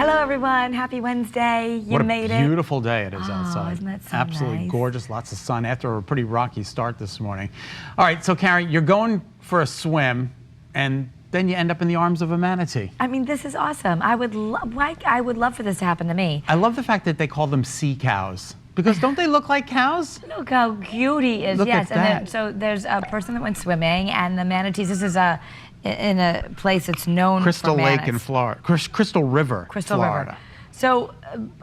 Hello, everyone. Happy Wednesday. You made it. What a beautiful day it is outside. Isn't that so Absolutely nice? Gorgeous. Lots of sun after a pretty rocky start this morning. All right, so Karen, you're going for a swim, and then you end up in the arms of a manatee. I mean, this is awesome. I would love for this to happen to me. I love the fact that they call them sea cows. Because don't they look like cows? Look how cute he is. Look yes, at and that. then, so there's a person that went swimming, and the manatees. This is in a place that's known Crystal for Lake in Florida. Crystal River, Florida. So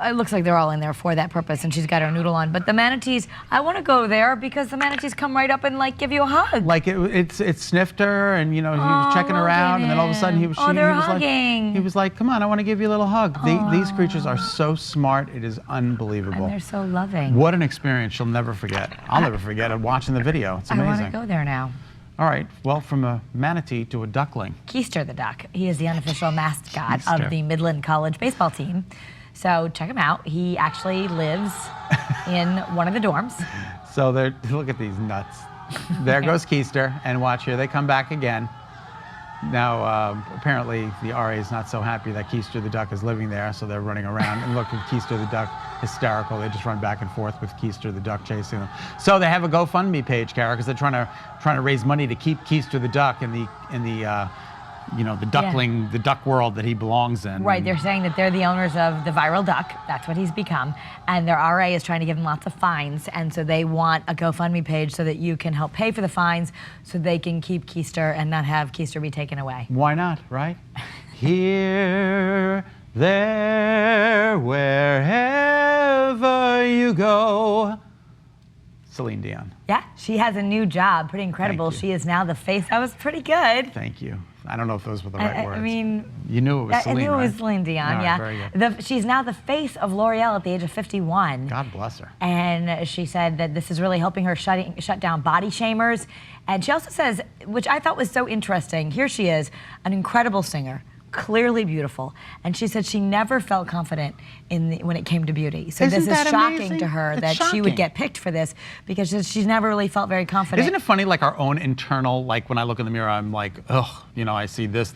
it looks like they're all in there for that purpose, and she's got her noodle on. But the manatees, I want to go there because the manatees come right up and like give you a hug. Like it sniffed her, and you know he was checking her out, and then all of a sudden he was hugging. He was like, "Come on, I want to give you a little hug." These creatures are so smart; it is unbelievable. And they're so loving. What an experience she'll never forget. I'll never forget it watching the video. It's amazing. I want to go there now. All right. Well, from a manatee to a duckling. Keister the duck. He is the unofficial mascot of the Midland College baseball team. So check him out. He actually lives in one of the dorms. So look at these nuts. There goes Keister, and watch here. They come back again. Now, apparently, the RA is not so happy that Keister the duck is living there, so they're running around. And look at Keister the duck, hysterical. They just run back and forth with Keister the duck chasing them. So they have a GoFundMe page, Kara, because they're trying to raise money to keep Keister the duck in the duckling, the duck world that he belongs in. Right, they're saying that they're the owners of the viral duck. That's what he's become. And their RA is trying to give him lots of fines. And so they want a GoFundMe page so that you can help pay for the fines so they can keep Keister and not have Keister be taken away. Why not, right? Here, there, wherever you go. Celine Dion. Yeah, she has a new job. Pretty incredible. She is now the face. That was pretty good. Thank you. I don't know if those were the right words. I mean, you knew it was Celine, I knew right? it was Celine Dion, yeah. Very good. She's now the face of L'Oreal at the age of 51. God bless her. And she said that this is really helping her shut down body shamers. And she also says, which I thought was so interesting, here she is, an incredible singer, clearly beautiful. And she said she never felt confident when it came to beauty. So Isn't this is that shocking amazing? to her that It's she would shocking. get picked for this because she's never really felt very confident. Isn't it funny, like our own internal, like when I look in the mirror, I'm like, ugh, I see this,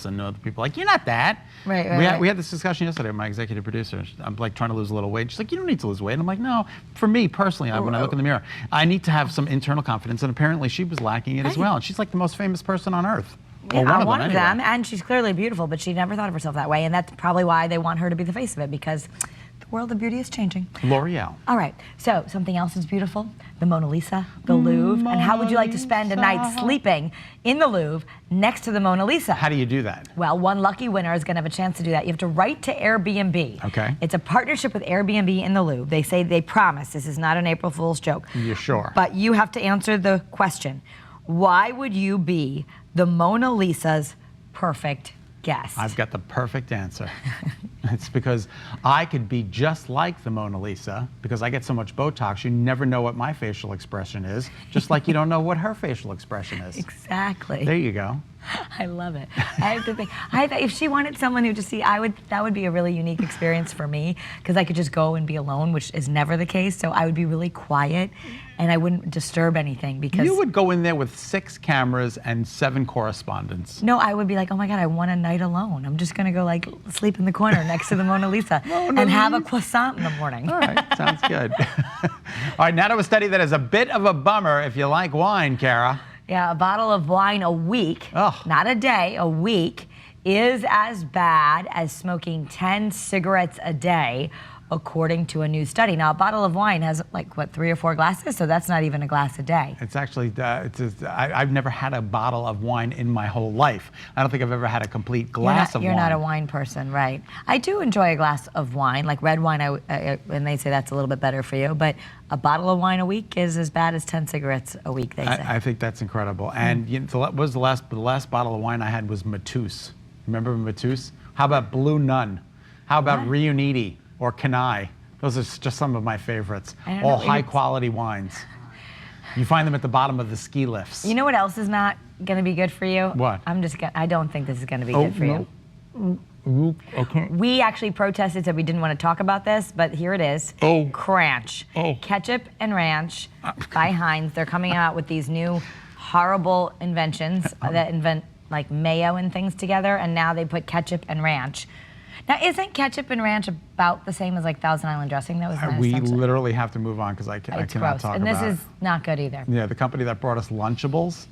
and other people are like, you're not that. Right. We had this discussion yesterday with my executive producer. I'm like trying to lose a little weight. She's like, you don't need to lose weight. And I'm like, no, for me personally, when I look in the mirror, I need to have some internal confidence. And apparently she was lacking it as well. And she's like the most famous person on earth. Yeah, one of anyway. them, and she's clearly beautiful, but she never thought of herself that way, and that's probably why they want her to be the face of it, because the world of beauty is changing. L'Oreal. All right, so something else is beautiful, the Mona Lisa, the Louvre, and how would you like to spend a night sleeping in the Louvre next to the Mona Lisa? How do you do that? Well, one lucky winner is going to have a chance to do that. You have to write to Airbnb. Okay. It's a partnership with Airbnb in the Louvre. They say they promise. This is not an April Fool's joke. You're sure? But you have to answer the question. Why would you be the Mona Lisa's perfect guest? I've got the perfect answer. It's because I could be just like the Mona Lisa because I get so much Botox, you never know what my facial expression is, just like you don't know what her facial expression is. Exactly. There you go. I love it. I have to think. If she wanted someone who just that would be a really unique experience for me because I could just go and be alone, which is never the case. So I would be really quiet, and I wouldn't disturb anything because you would go in there with 6 cameras and 7 correspondents. No, I would be like, oh my God, I want a night alone. I'm just gonna go like sleep in the corner next to the Mona Lisa and have a croissant in the morning. All right, sounds good. All right, now to a study that is a bit of a bummer if you like wine, Kara. Yeah, a bottle of wine a week, not a day, a week, is as bad as smoking 10 cigarettes a day, according to a new study. Now, a bottle of wine has, 3 or 4 glasses? So that's not even a glass a day. It's actually, I've never had a bottle of wine in my whole life. I don't think I've ever had a complete glass of wine. You're not a wine person, right? I do enjoy a glass of wine, like red wine, and they say that's a little bit better for you, but a bottle of wine a week is as bad as 10 cigarettes a week, they say. I think that's incredible. And the last bottle of wine I had was Mateus. Remember Mateus? How about Blue Nun? How about Riuniti or Canai? Those are just some of my favorites. All high quality wines. You find them at the bottom of the ski lifts. You know what else is not going to be good for you? What? I don't think this is going to be good for you. Okay. We actually protested, said we didn't want to talk about this, but here it is. Cranch. Ketchup and ranch by Heinz. They're coming out with these new horrible inventions that invent like mayo and things together, and now they put ketchup and ranch. Now, isn't ketchup and ranch about the same as like Thousand Island dressing? That was my We assumption. literally have to move on because I cannot It's gross. talk And about this it. is not good either. Yeah, the company that brought us Lunchables,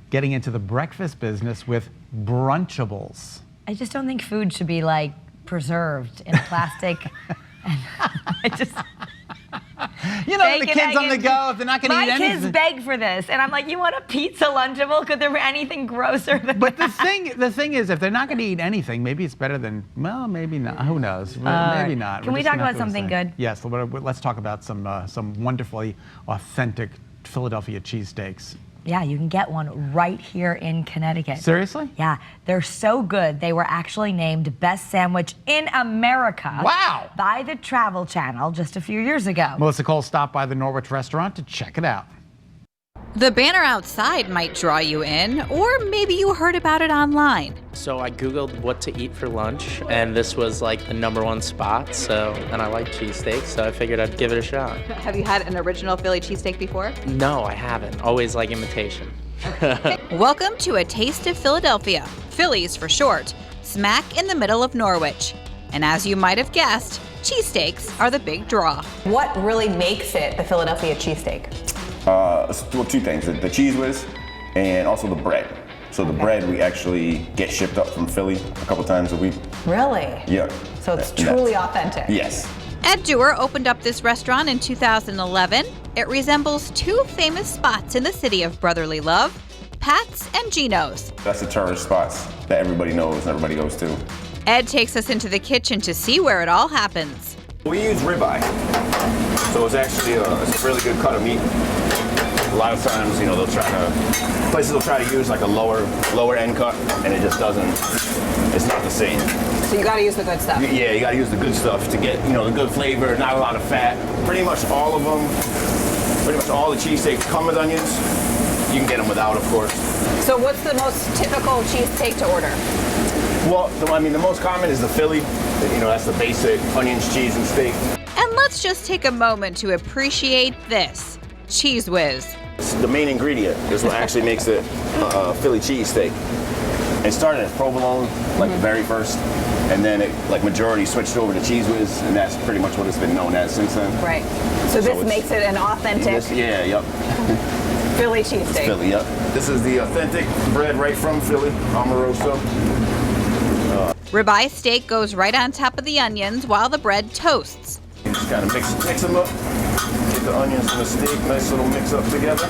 getting into the breakfast business with Brunchables. I just don't think food should be like preserved in plastic. And I just... You know, the Bacon, kids on the egg, go, if they're not going to eat My anything. kids beg for this, and I'm like, you want a pizza Lunchable? Could there be anything grosser than But that? the thing is, if they're not going to eat anything, maybe it's better than, well, maybe not. Who knows? Maybe not. Can We're we just talk gonna about have to something decide. good? Yes, let's talk about some wonderfully authentic Philadelphia cheesesteaks. Yeah, you can get one right here in Connecticut. Seriously? Yeah, they're so good. They were actually named Best Sandwich in America. Wow. By the Travel Channel just a few years ago. Melissa Cole stopped by the Norwich restaurant to check it out. The banner outside might draw you in, or maybe you heard about it online. So I Googled what to eat for lunch, and this was like the #1 spot, and I like cheesesteak, so I figured I'd give it a shot. Have you had an original Philly cheesesteak before? No, I haven't. Always like imitation. Welcome to A Taste of Philadelphia, Phillies for short, smack in the middle of Norwich. And as you might have guessed, cheesesteaks are the big draw. What really makes it the Philadelphia cheesesteak? Well, two things, the cheese whiz and also the bread. So the bread we actually get shipped up from Philly a couple times a week. Really? Yeah. So it's And truly that's- authentic. Yes. Ed Dewar opened up this restaurant in 2011. It resembles two famous spots in the city of brotherly love, Pat's and Gino's. That's the tourist spots that everybody knows and everybody goes to. Ed takes us into the kitchen to see where it all happens. We use ribeye. So it's actually it's a really good cut of meat. A lot of times, places will try to use like a lower end cut, and it just doesn't, it's not the same. So you gotta use the good stuff. Yeah, you gotta use the good stuff to get, the good flavor, not a lot of fat. Pretty much all of them, pretty much all the cheesesteaks come with onions. You can get them without, of course. So what's the most typical cheesesteak to order? Well, the most common is the Philly. That's the basic onions, cheese, and steak. And let's just take a moment to appreciate this, Cheese Whiz. The main ingredient is what actually makes it a Philly cheesesteak. It started as provolone, like the very first, and then it, majority switched over to Cheese Whiz, and that's pretty much what it's been known as since then. Right. So this makes it an authentic Yep. Philly It's cheesesteak. Philly, yep. This is the authentic bread right from Philly, Amoroso. Ribeye steak goes right on top of the onions while the bread toasts. You just kind of mix them up. Get the onions and the steak, nice little mix up together.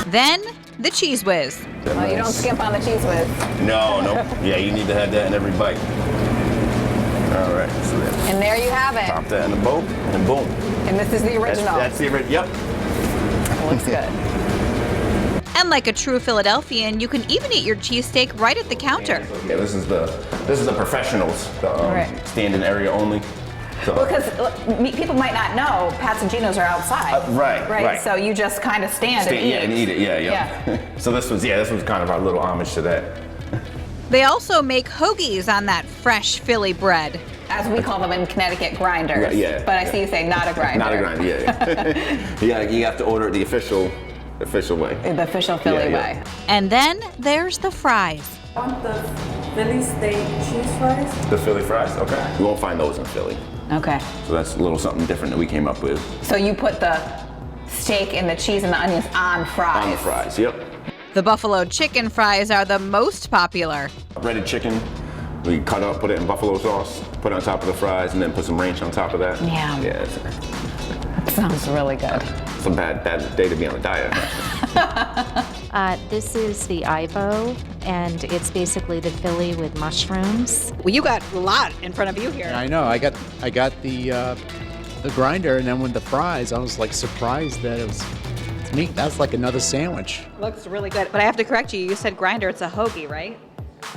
Then the Cheese Whiz. Oh, you don't skimp on the cheese whiz. No. Yeah, you need to have that in every bite. All right, so then And there you have it. pop that in the bowl, and boom. And this is the original. That's the original. Yep. Looks good. And like a true Philadelphian, you can even eat your cheesesteak right at the counter. Yeah, this is the professionals, the Right. stand-in area only. So, Because people might not know Pat's and Gino's are outside. right. So you just kind of stand and eat. Yeah, and eat it. Yeah. So this was kind of our little homage to that. They also make hoagies on that fresh Philly bread. As we call them in Connecticut, grinders. Yeah. But I see you say not a grinder. Not a grinder. Yeah. you have to order it the official way. The official Philly Yeah. way. And then there's the fries. Want the Philly steak cheese fries? The Philly fries? Okay. You won't find those in Philly. Okay. So that's a little something different that we came up with. So you put the steak and the cheese and the onions on fries. On the fries, yep. The buffalo chicken fries are the most popular. Breaded chicken, we cut up, put it in buffalo sauce, put it on top of the fries, and then put some ranch on top of that. Yeah. Yeah, Sounds really good. it's a bad day to be on a diet. This is the Ivo, and it's basically the Philly with mushrooms. Well, you got a lot in front of you here. I know. I got the grinder, and then with the fries, I was like surprised that it's meat. That's like another sandwich. Looks really good. But I have to correct you. You said grinder. It's a hoagie, right?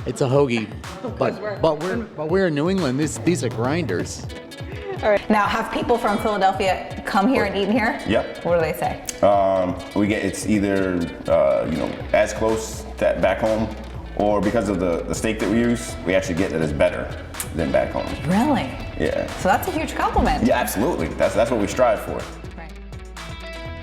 It's a hoagie, but we're in New England. These are grinders. All right. Now, have people from Philadelphia come here and eaten here? Yep. What do they say? It's either as close to back home, or because of the steak that we use, we actually get that it's better than back home. Really? Yeah. So that's a huge compliment. Yeah, absolutely. That's what we strive for. Right.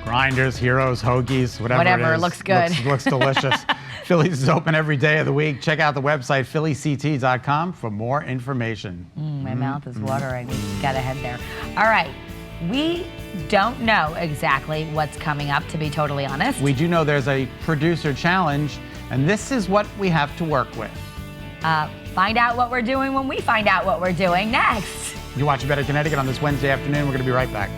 Grinders, Heroes, Hoagies, whatever it is. Looks good. Looks delicious. Philly's is open every day of the week. Check out the website, phillyct.com, for more information. My mouth is watering. We got to head there. All right. We don't know exactly what's coming up, to be totally honest. We do know there's a producer challenge, and this is what we have to work with. Find out what we're doing when we find out what we're doing next. You watch Better Connecticut on this Wednesday afternoon. We're going to be right back.